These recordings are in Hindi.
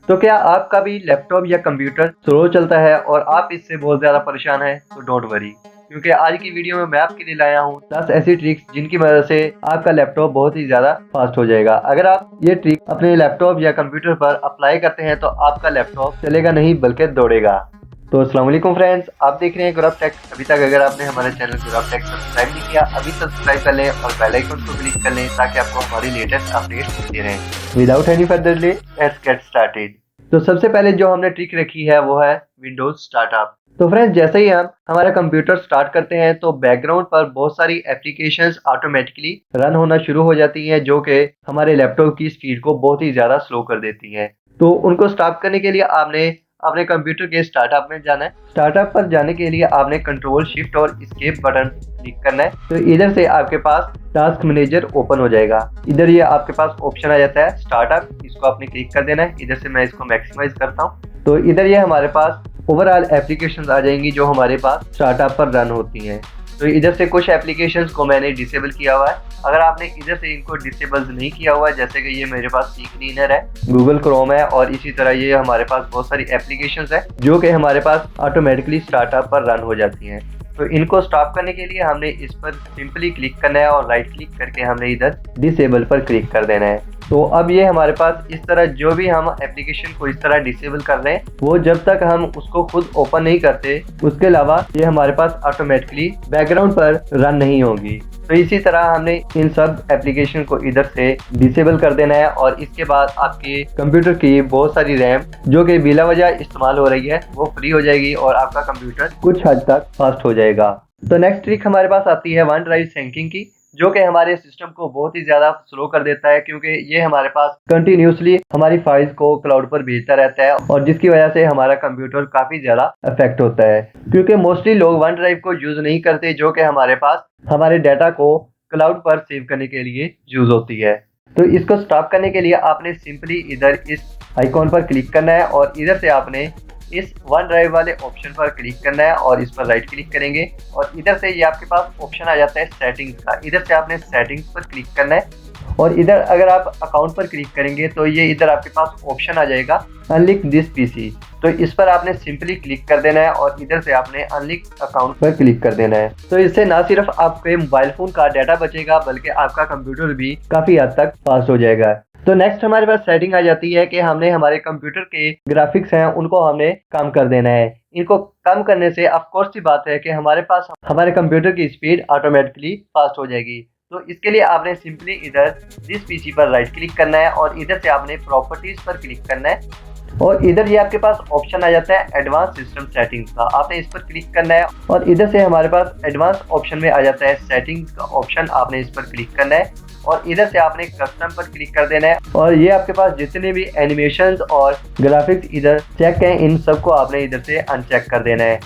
तो क्या आपका भी लैपटॉप या कंप्यूटर स्लो चलता है और आप इससे बहुत ज़्यादा परेशान हैं? तो डोंट वरी, क्योंकि आज की वीडियो में मैं आपके लिए लाया हूँ 10 ऐसी ट्रिक्स जिनकी मदद से आपका लैपटॉप बहुत ही ज़्यादा फास्ट हो जाएगा। अगर आप ये ट्रिक अपने लैपटॉप या कंप्यूटर पर अप्लाई करते हैं तो आपका लैपटॉप चलेगा नहीं बल्कि दौड़ेगा। तो अस्सलाम वालेकुम फ्रेंड्स, आप देख रहे हैं गुरब टेक। अभी तक अगर आपने हमारे चैनल गुरब टेक सब्सक्राइब नहीं किया, अभी सब्सक्राइब कर लें और बेल आइकन को क्लिक कर लें ताकि आपको हमारी लेटेस्ट अपडेट्स मिलती रहें। Without any further delay, let's get started. तो सबसे पहले जो हमने ट्रिक रखी है वो है विंडोज स्टार्टअप। तो फ्रेंड्स, जैसे ही हम हमारा कंप्यूटर स्टार्ट करते हैं तो बैकग्राउंड पर बहुत सारी एप्लीकेशंस ऑटोमेटिकली रन होना शुरू हो जाती हैं जो कि हमारे लैपटॉप की स्पीड को बहुत ही ज़्यादा स्लो कर देती हैं। तो उनको स्टॉप करने के लिए आपने अपने कंप्यूटर के स्टार्टअप में जाना है। स्टार्टअप पर जाने के लिए आपने कंट्रोल शिफ्ट और एस्केप बटन क्लिक करना है। तो इधर से आपके पास टास्क मैनेजर ओपन हो जाएगा। इधर ये आपके पास ऑप्शन आ जाता है स्टार्टअप, इसको आपने क्लिक कर देना है। इधर से मैं इसको मैक्सिमाइज करता हूँ तो इधर ये हमारे पास ओवरऑल एप्लीकेशंस आ जाएंगी जो हमारे पास स्टार्टअप पर रन होती हैं। तो इधर से कुछ एप्लीकेशंस को मैंने डिसेबल किया हुआ है। अगर आपने इधर से इनको डिसेबल नहीं किया हुआ है, जैसे कि ये मेरे पास सी क्लीनर है, गूगल क्रोम है और इसी तरह ये हमारे पास बहुत सारी एप्लीकेशंस है जो कि हमारे पास ऑटोमेटिकली स्टार्टअप पर रन हो जाती हैं। तो इनको स्टॉप करने के लिए हमने इस पर सिंपली क्लिक करना है और राइट क्लिक करके हमने इधर डिसेबल पर क्लिक कर देना है। तो अब ये हमारे पास इस तरह जो भी हम एप्लीकेशन को इस तरह डिसेबल कर रहे हैं वो जब तक हम उसको खुद ओपन नहीं करते, उसके अलावा ये हमारे पास ऑटोमेटिकली बैकग्राउंड पर रन नहीं होगी। तो इसी तरह हमने इन सब एप्लीकेशन को इधर से डिसेबल कर देना है और इसके बाद आपके कंप्यूटर की बहुत सारी रैम जो कि बिला वजह इस्तेमाल हो रही है वो फ्री हो जाएगी और आपका कंप्यूटर कुछ हद तक फास्ट हो जाएगा। तो नेक्स्ट ट्रिक हमारे पास आती है वन ड्राइव सिंकिंग की, जो कि हमारे सिस्टम को बहुत ही ज़्यादा स्लो कर देता है, क्योंकि ये हमारे पास कंटिन्यूसली हमारी फाइल्स को क्लाउड पर भेजता रहता है और जिसकी वजह से हमारा कंप्यूटर काफ़ी ज़्यादा अफेक्ट होता है। क्योंकि मोस्टली लोग वन ड्राइव को यूज़ नहीं करते जो कि हमारे पास हमारे डाटा को क्लाउड पर सेव करने के लिए यूज़ होती है। तो इसको स्टॉप करने के लिए आपने सिंपली इधर इस आइकॉन पर क्लिक करना है और इधर से आपने इस वन ड्राइव वाले ऑप्शन पर क्लिक करना है और इस पर राइट क्लिक करेंगे और इधर से ये आपके पास ऑप्शन आ जाता है सेटिंग्स का। इधर से आपने सेटिंग्स पर क्लिक करना है और इधर अगर आप अकाउंट पर क्लिक करेंगे तो ये इधर आपके पास ऑप्शन आ जाएगा अनलिंक दिस पीसी। तो इस पर आपने सिंपली क्लिक कर देना है और इधर से आपने अनलिंक अकाउंट पर क्लिक कर देना है। तो इससे ना सिर्फ आपके मोबाइल फोन का डाटा बचेगा बल्कि आपका कंप्यूटर भी काफ़ी हद तक फास्ट हो जाएगा। तो नेक्स्ट हमारे पास सेटिंग आ जाती है कि हमने हमारे कंप्यूटर के ग्राफिक्स हैं उनको हमने कम कर देना है। इनको कम करने से ऑफ कोर्स सी बात है कि हमारे पास हमारे कंप्यूटर की स्पीड ऑटोमेटिकली फास्ट हो जाएगी। तो इसके लिए आपने सिंपली इधर दिस पीसी पर राइट क्लिक करना है और इधर से आपने प्रॉपर्टीज पर क्लिक करना है और इधर ये आपके पास ऑप्शन आ जाता है एडवांस सिस्टम सेटिंग्स का। आपने इस पर क्लिक करना है और इधर से हमारे पास एडवांस ऑप्शन में आ जाता है सेटिंग्स का ऑप्शन। आपने इस पर क्लिक करना है और इधर से आपने कस्टम पर क्लिक कर देना है और ये आपके पास जितने भी एनिमेशंस और ग्राफिक्स इधर चेक हैं इन सबको आपने इधर से अनचेक कर देना है।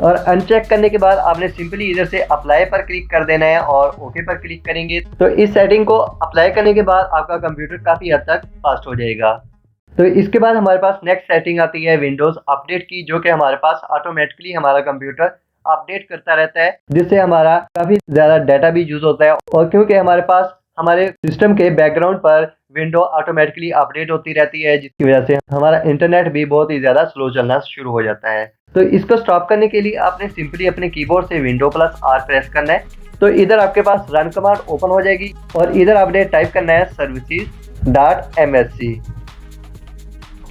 और अनचेक करने के बाद आपने सिंपली इधर से अप्लाई पर क्लिक कर देना है और ओके पर क्लिक करेंगे। तो इस सेटिंग को अप्लाई करने के बाद आपका कंप्यूटर काफ़ी हद तक फास्ट हो जाएगा। तो इसके बाद हमारे पास नेक्स्ट सेटिंग आती है विंडोज़ अपडेट की, जो कि हमारे पास ऑटोमेटिकली हमारा कंप्यूटर अपडेट करता रहता है जिससे हमारा काफ़ी ज़्यादा डाटा भी यूज़ होता है। और क्योंकि हमारे पास हमारे सिस्टम के बैकग्राउंड पर विंडो ऑटोमेटिकली अपडेट होती रहती है जिसकी वजह से हमारा इंटरनेट भी बहुत ही ज़्यादा स्लो चलना शुरू हो जाता है। तो इसको स्टॉप करने के लिए आपने सिंपली अपने कीबोर्ड से विंडो प्लस आर प्रेस करना है। तो इधर आपके पास रन कमांड ओपन हो जाएगी और इधर आपने टाइप करना है services.msc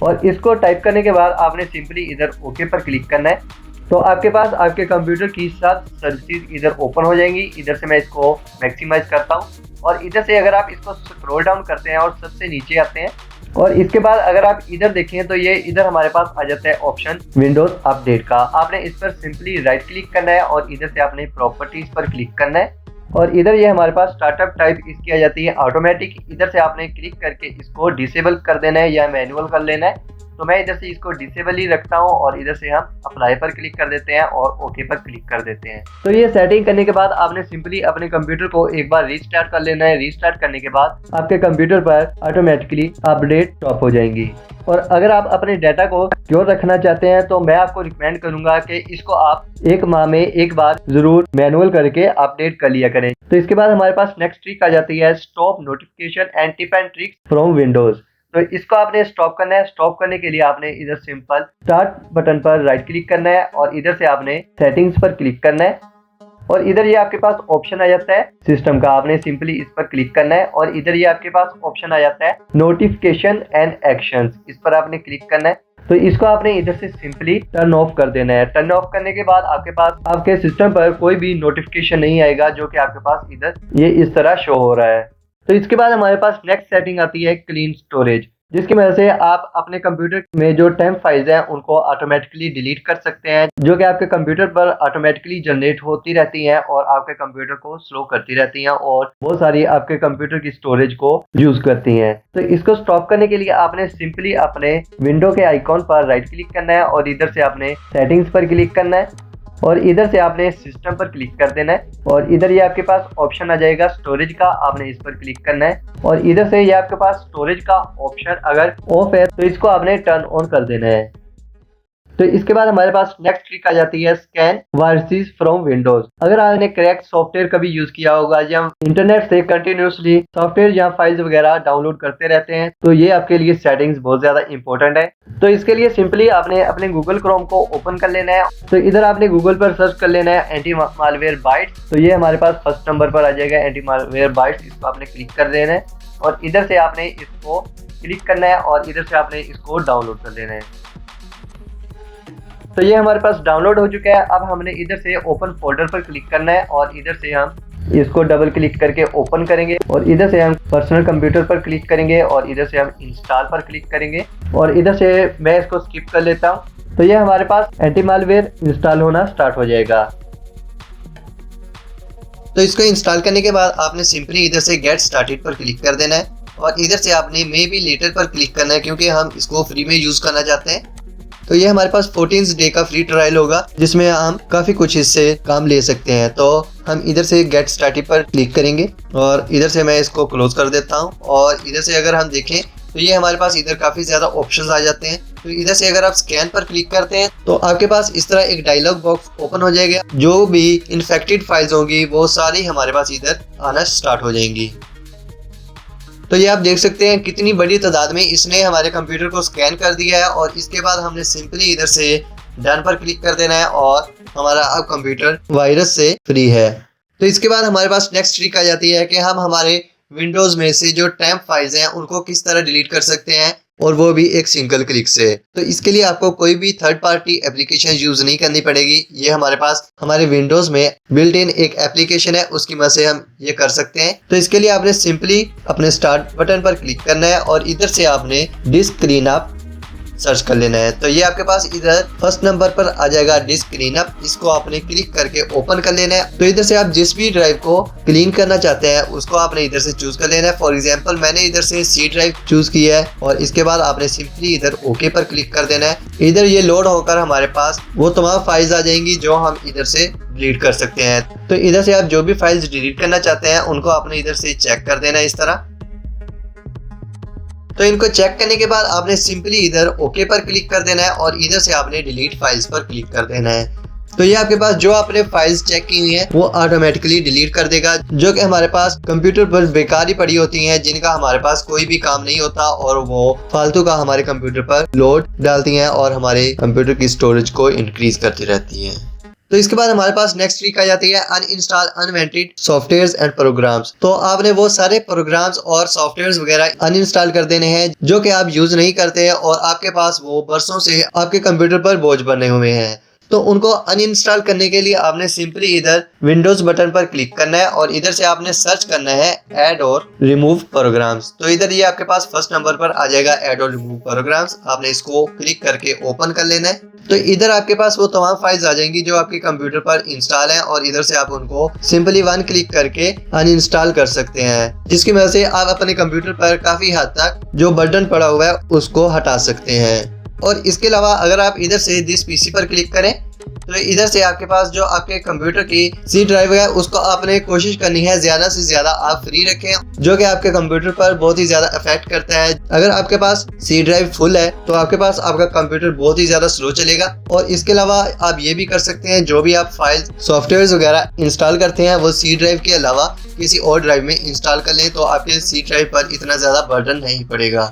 और इसको टाइप करने के बाद आपने सिंपली इधर ओके पर क्लिक करना है। तो आपके पास आपके कंप्यूटर की साथ सर्विसेज इधर ओपन हो जाएंगी। इधर से मैं इसको मैक्सिमाइज करता हूँ और इधर से अगर आप इसको स्क्रॉल डाउन करते हैं और सबसे नीचे आते हैं और इसके बाद अगर आप इधर देखें तो ये इधर हमारे पास आ जाता है ऑप्शन विंडोज अपडेट का। आपने इस पर सिंपली राइट क्लिक करना है और इधर से आपने प्रॉपर्टीज पर क्लिक करना है और इधर ये हमारे पास स्टार्टअप टाइप इसकी आ जाती है ऑटोमेटिक। इधर से आपने क्लिक करके इसको डिसेबल कर देना है या मैनुअल कर लेना है। तो मैं इधर से इसको डिसेबल ही रखता हूँ और इधर से हम अप्लाई पर क्लिक कर देते हैं और ओके पर क्लिक कर देते हैं। तो ये सेटिंग करने के बाद आपने सिंपली अपने कंप्यूटर को एक बार रीस्टार्ट कर लेना है। रीस्टार्ट करने के बाद आपके कंप्यूटर पर ऑटोमेटिकली अपडेट स्टॉप हो जाएंगी। और अगर आप अपने डाटा को सिक्योर रखना चाहते हैं तो मैं आपको रिकमेंड करूंगा कि इसको आप एक माह में एक बार जरूर मैनुअल करके अपडेट कर लिया करें। तो इसके बाद हमारे पास नेक्स्ट ट्रिक आ जाती है stop notification and tip and tricks from Windows. तो इसको आपने स्टॉप करना है। स्टॉप करने के लिए आपने इधर सिंपल स्टार्ट बटन पर राइट क्लिक करना है और इधर से आपने सेटिंग्स पर क्लिक करना है और इधर ये आपके पास ऑप्शन आ जाता है सिस्टम का। आपने सिंपली इस पर क्लिक करना है और इधर ये आपके पास ऑप्शन आ जाता है नोटिफिकेशन एंड एक्शंस। इस पर आपने क्लिक करना है। तो इसको आपने इधर से सिंपली टर्न ऑफ कर देना है। टर्न ऑफ करने के बाद आपके पास आपके सिस्टम पर कोई भी नोटिफिकेशन नहीं आएगा जो कि आपके पास इधर ये इस तरह शो हो रहा है। तो इसके बाद हमारे पास नेक्स्ट सेटिंग आती है क्लीन स्टोरेज, जिसकी वजह से आप अपने कंप्यूटर में जो टेम्प फाइल्स हैं उनको ऑटोमेटिकली डिलीट कर सकते हैं, जो कि आपके कंप्यूटर पर ऑटोमेटिकली जनरेट होती रहती हैं और आपके कंप्यूटर को स्लो करती रहती हैं और बहुत सारी आपके कंप्यूटर की स्टोरेज को यूज करती हैं। तो इसको स्टॉप करने के लिए आपने सिंपली अपने विंडो के आइकॉन पर राइट क्लिक करना है और इधर से आपने सेटिंग्स पर क्लिक करना है और इधर से आपने सिस्टम पर क्लिक कर देना है और इधर ये आपके पास ऑप्शन आ जाएगा स्टोरेज का। आपने इस पर क्लिक करना है और इधर से ये आपके पास स्टोरेज का ऑप्शन अगर ऑफ है तो इसको आपने टर्न ऑन कर देना है। तो इसके बाद हमारे पास नेक्स्ट ट्रिक आ जाती है स्कैन वायरसेस फ्रॉम विंडोज। अगर आपने क्रैक सॉफ्टवेयर कभी यूज किया होगा या इंटरनेट से कंटिन्यूसली सॉफ्टवेयर या फाइल्स वगैरह डाउनलोड करते रहते हैं तो ये आपके लिए सेटिंग्स बहुत ज्यादा इंपॉर्टेंट है। तो इसके लिए सिंपली आपने अपने गूगल क्रोम को ओपन कर लेना है। तो इधर आपने गूगल पर सर्च कर लेना है एंटी मालवेयर बाइट्स। तो ये हमारे पास फर्स्ट नंबर पर आ जाएगा एंटी मालवेयर बाइट्स। इसको आपने क्लिक कर देना है और इधर से आपने इसको क्लिक करना है और इधर से आपने इसको डाउनलोड कर लेना है। तो ये हमारे पास डाउनलोड हो चुका है। अब हमने इधर से ओपन फोल्डर पर क्लिक करना है और इधर से हम इसको डबल क्लिक करके ओपन करेंगे और इधर से हम पर्सनल कंप्यूटर पर क्लिक करेंगे और इधर से हम इंस्टॉल पर क्लिक करेंगे और इधर से मैं इसको स्किप कर लेता हूँ। तो ये हमारे पास एंटी मालवेयर इंस्टॉल होना स्टार्ट हो जाएगा। तो इसको इंस्टॉल करने के बाद आपने सिंपली इधर से गेट स्टार्टेड पर क्लिक कर देना है और इधर से आपने मे बी लेटर पर क्लिक करना है क्योंकि हम इसको फ्री में यूज करना चाहते हैं। तो ये हमारे पास 14 डे का फ्री ट्रायल होगा जिसमें हम काफी कुछ इससे काम ले सकते हैं। तो हम इधर से गेट स्टार्टेड पर क्लिक करेंगे और इधर से मैं इसको क्लोज कर देता हूँ और इधर से अगर हम देखें तो ये हमारे पास इधर काफी ज्यादा ऑप्शंस आ जाते हैं। तो इधर से अगर आप स्कैन पर क्लिक करते हैं तो आपके पास इस तरह एक डायलॉग बॉक्स ओपन हो जाएगा। जो भी इन्फेक्टेड फाइल्स होंगी वो सारी हमारे पास इधर आना स्टार्ट हो जाएंगी। तो ये आप देख सकते हैं कितनी बड़ी तादाद में इसने हमारे कंप्यूटर को स्कैन कर दिया है और इसके बाद हमने सिंपली इधर से डन पर क्लिक कर देना है और हमारा अब कंप्यूटर वायरस से फ्री है। तो इसके बाद हमारे पास नेक्स्ट ट्रिक आ जाती है कि हम हमारे विंडोज में से जो टेम्प फाइल्स हैं उनको किस तरह डिलीट कर सकते हैं और वो भी एक सिंगल क्लिक से। तो इसके लिए आपको कोई भी थर्ड पार्टी एप्लीकेशन यूज नहीं करनी पड़ेगी। ये हमारे पास हमारे विंडोज में बिल्ट इन एक एप्लीकेशन है, उसकी मदद से हम ये कर सकते हैं। तो इसके लिए आपने सिंपली अपने स्टार्ट बटन पर क्लिक करना है और इधर से आपने डिस्क क्लीन अप सर्च कर लेना है। तो ये आपके पास इधर फर्स्ट नंबर पर आ जाएगा डिस्क क्लीन अप। इसको आपने क्लिक करके ओपन कर लेना है। तो इधर से आप जिस भी ड्राइव को क्लीन करना चाहते हैं उसको आपने इधर से चूज कर लेना है। फॉर एग्जांपल मैंने इधर से सी ड्राइव चूज किया है और इसके बाद आपने सिंपली इधर ओके पर क्लिक कर देना है। इधर ये लोड होकर हमारे पास वो तमाम फाइल्स आ जाएंगी जो हम इधर से डिलीट कर सकते हैं। तो इधर से आप जो भी फाइल्स डिलीट करना चाहते हैं उनको आपने इधर से चेक कर देना है इस तरह। तो इनको चेक करने के बाद आपने सिंपली इधर ओके पर क्लिक कर देना है और इधर से आपने डिलीट फाइल्स पर क्लिक कर देना है। तो ये आपके पास जो आपने फाइल्स चेक की हुई हैं वो ऑटोमेटिकली डिलीट कर देगा, जो कि हमारे पास कंप्यूटर पर बेकार ही पड़ी होती हैं, जिनका हमारे पास कोई भी काम नहीं होता और वो फालतू का हमारे कंप्यूटर पर लोड डालती हैं और हमारे कंप्यूटर की स्टोरेज को इंक्रीज करती रहती हैं। तो इसके बाद हमारे पास नेक्स्ट ट्रिक आ जाती है uninstall unwanted softwares and programs. तो आपने वो सारे प्रोग्राम्स और सॉफ्टवेयर्स वगैरह अनइंस्टॉल कर देने हैं जो कि आप यूज नहीं करते हैं और आपके पास वो बरसों से आपके कंप्यूटर पर बोझ बने हुए हैं। तो उनको अनइंस्टॉल करने के लिए आपने सिंपली इधर विंडोज बटन पर क्लिक करना है और इधर से आपने सर्च करना है ऐड और रिमूव प्रोग्राम्स। तो इधर ये आपके पास फर्स्ट नंबर पर आ जाएगा ऐड और रिमूव प्रोग्राम्स। आपने इसको क्लिक करके ओपन कर लेना है। तो इधर आपके पास वो तमाम फाइल्स आ जाएंगी जो आपके कंप्यूटर पर इंस्टॉल हैं और इधर से आप उनको सिंपली वन क्लिक करके अनइंस्टॉल कर सकते हैं, जिसकी वजह से आप अपने कंप्यूटर पर काफी हद तक जो बर्डन पड़ा हुआ है उसको हटा सकते हैं। और इसके अलावा अगर आप इधर से दिस पीसी पर क्लिक करें तो इधर से आपके पास जो आपके कंप्यूटर की सी ड्राइव है उसको आपने कोशिश करनी है ज्यादा से ज्यादा आप फ्री रखें, जो कि आपके कंप्यूटर पर बहुत ही ज्यादा इफेक्ट करता है। अगर आपके पास सी ड्राइव फुल है तो आपके पास आपका कंप्यूटर बहुत ही ज्यादा स्लो चलेगा। और इसके अलावा आप ये भी कर सकते हैं जो भी आप फाइल सॉफ्टवेयर वगैरह इंस्टॉल करते हैं वो सी ड्राइव के अलावा किसी और ड्राइव में इंस्टॉल कर लें तो आपके सी ड्राइव पर इतना ज्यादा बर्डन नहीं पड़ेगा।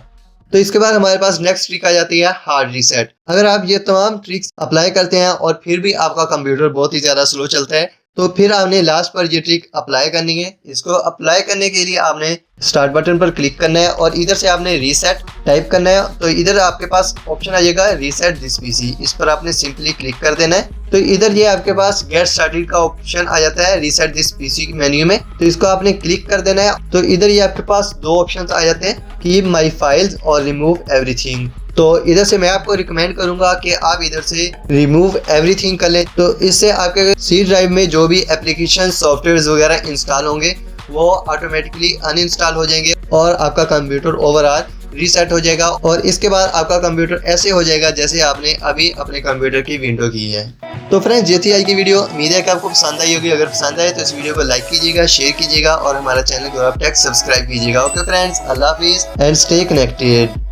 तो इसके बाद हमारे पास नेक्स्ट ट्रिक आ जाती है हार्ड रीसेट। अगर आप ये तमाम ट्रिक्स अप्लाई करते हैं और फिर भी आपका कंप्यूटर बहुत ही ज्यादा स्लो चलता है तो फिर आपने लास्ट पर ये ट्रिक अप्लाई करनी है। इसको अप्लाई करने के लिए आपने स्टार्ट बटन पर क्लिक करना है और इधर से आपने रीसेट टाइप करना है। तो इधर आपके पास ऑप्शन आ जाएगा रीसेट दिस पीसी, इस पर आपने सिंपली क्लिक कर देना है। तो इधर ये आपके पास गेट स्टार्टेड का ऑप्शन आ जाता है रीसेट दिस पीसी मेन्यू में, तो इसको आपने क्लिक कर देना है। तो इधर ये आपके पास दो ऑप्शन आ जाते हैं, कीप माई फाइल्स और रिमूव एवरीथिंग। तो इधर से मैं आपको रिकमेंड करूंगा कि आप इधर से रिमूव एवरीथिंग कर लें। तो इससे आपके सी ड्राइव में जो भी एप्लीकेशन सॉफ्टवेयर वगैरह इंस्टॉल होंगे वो ऑटोमेटिकली अनइंस्टॉल हो जाएंगे और आपका कंप्यूटर ओवरऑल रीसेट हो जाएगा। और इसके बाद आपका कंप्यूटर ऐसे हो जाएगा जैसे आपने अभी अपने कंप्यूटर की विंडो की है। तो फ्रेंड्स, ये थी आज की वीडियो। उम्मीद है कि आपको पसंद आई होगी। अगर पसंद आए तो इस वीडियो को लाइक कीजिएगा, शेयर कीजिएगा और हमारा चैनल गौरव टेक सब्सक्राइब कीजिएगा। Okay friends, Allah Hafiz and stay connected.